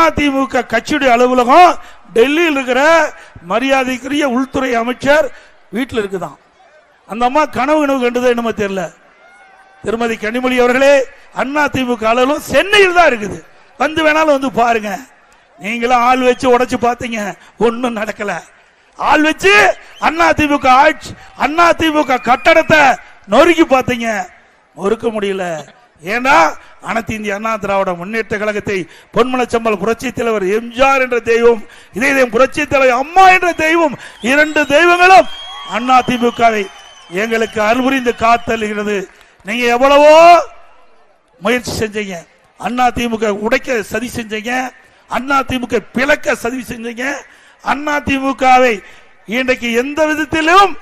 அதிமுக கட்சியுடைய அலுவலகம் டெல்லியில் இருக்கிற மரியாதைக்குரிய உள்துறை அமைச்சர் வீட்டில் இருக்குதான். அந்த அம்மா கனவு கண்டது என்னமோ தெரியல. திருமதி கனிமொழி அவர்களே, அதிமுக அலுவலகம் சென்னையில் தான் இருக்குது. வந்து வேணாலும் வந்து பாருங்க. நீங்களும் ஆள் வச்சு உடைச்சு பார்த்தீங்க, ஒன்னும் நடக்கல. ஆள் வச்சு அதிமுக ஆட்சி, அதிமுக கட்டடத்தை நொறுக்கி பார்த்தீங்க, நொறுக்க முடியல. ஏன்னா அனைத்து இந்திய அண்ணா திராவிட முன்னேற்ற கழகத்தை பொன்மனச்சம்பல் புரட்சி தலைவர் எம்ஜிஆர் என்ற தெய்வம், இதே புரட்சி தலைவர் அம்மா என்ற தெய்வம், இரண்டு தெய்வங்களும் அதிமுகவை எங்களுக்கு அருள்புரிந்து காத்தல்கிறது. நீங்க எவ்வளவோ முயற்சி செஞ்சீங்க, அதிமுக உடைக்க சதி செஞ்சீங்க, அதிமுக பிளக்க சதி செஞ்சீங்க. அதிமுகவை இன்றைக்கு எந்த விதத்திலும்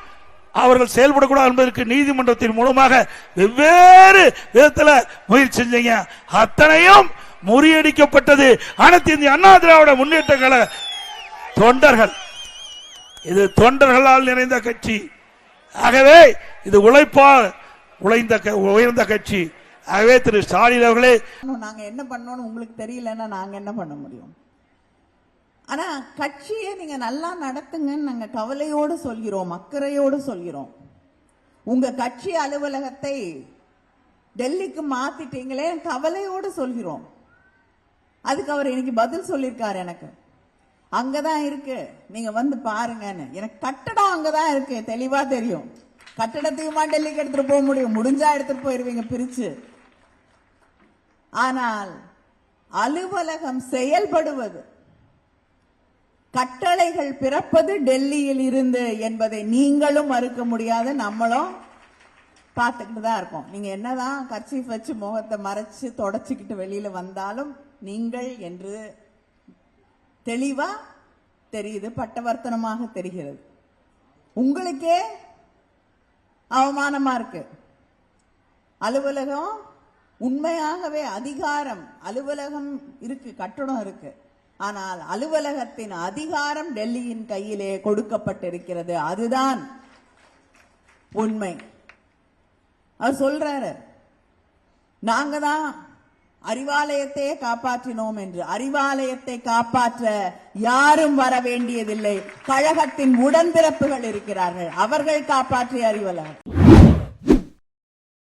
அவர்கள் செயல்படக்கூடாது என்பதற்கு நீதிமன்றத்தின் மூலமாக வெவ்வேறு விதத்தில் முயற்சி செஞ்சீங்க. அத்தனையும் முறியடிக்கப்பட்டது அனைத்து இந்திய அண்ணா திராவிட முன்னேற்ற கழக தொண்டர்கள். இது தொண்டர்களால் நிறைந்த கட்சி. ஆகவே இது உழைப்பால் உயர்ந்த கட்சி. ஆகவே திரு ஸ்டாலின் அவர்களே, நாங்க என்ன பண்ணோம்னு உங்களுக்கு தெரியலன்னா நாங்க என்ன பண்ண முடியும்? ஆனா கட்சியை நீங்க நல்லா நடத்துங்கன்னு நாங்க கவலையோடு சொல்கிறோம், அக்கறையோடு சொல்கிறோம். உங்க கட்சி அலுவலகத்தை டெல்லிக்கு மாத்திட்டீங்களே, கவலையோடு சொல்கிறோம். அதுக்கு அவர் இன்னைக்கு பதில் சொல்லியிருக்காரு. எனக்கு அங்கதான் இருக்கு, நீங்க வந்து பாருங்கன்னு. எனக்கு கட்டடம் அங்கதான் இருக்கு, தெளிவா தெரியும். கட்டடத்துக்குமா டெல்லிக்கு எடுத்துட்டு போக முடியும்? முடிஞ்சா எடுத்துட்டு போயிருவீங்க பிரிச்சு. ஆனால் அலுவலகம் செயல்படுவது, கட்டளைகள் பிறப்பது டெல்லியில் இருந்து என்பதை நீங்களும் மறுக்க முடியாது, நம்மளும் பார்த்துக்கிட்டு தான் இருக்கோம். நீங்க என்னதான் கர்ச்சீஃப் வச்சு முகத்தை மறைச்சு தொடச்சிக்கிட்டு வெளியில வந்தாலும் நீங்கள் என்று தெளிவா தெரியுது, பட்டவர்த்தனமாக தெரிகிறது. உங்களுக்கே அவமானமா இருக்கு. அலுவலகம் உண்மையாகவே அதிகாரம், அலுவலகம் இருக்கு, கட்டடம் இருக்கு, ஆனால் அலுவலகத்தின் அதிகாரம் டெல்லியின் கையிலே கொடுக்கப்பட்டிருக்கிறது. அதுதான் உண்மை. அவர் சொல்றாரு, நாங்க தான் அறிவாலயத்தையே காப்பாற்றினோம் என்று. அறிவாலயத்தை காப்பாற்ற யாரும் வர வேண்டியதில்லை, கழகத்தின் உடன்பிறப்புகள் இருக்கிறார்கள், அவர்கள் காப்பாற்றிய அறிவாலயம்.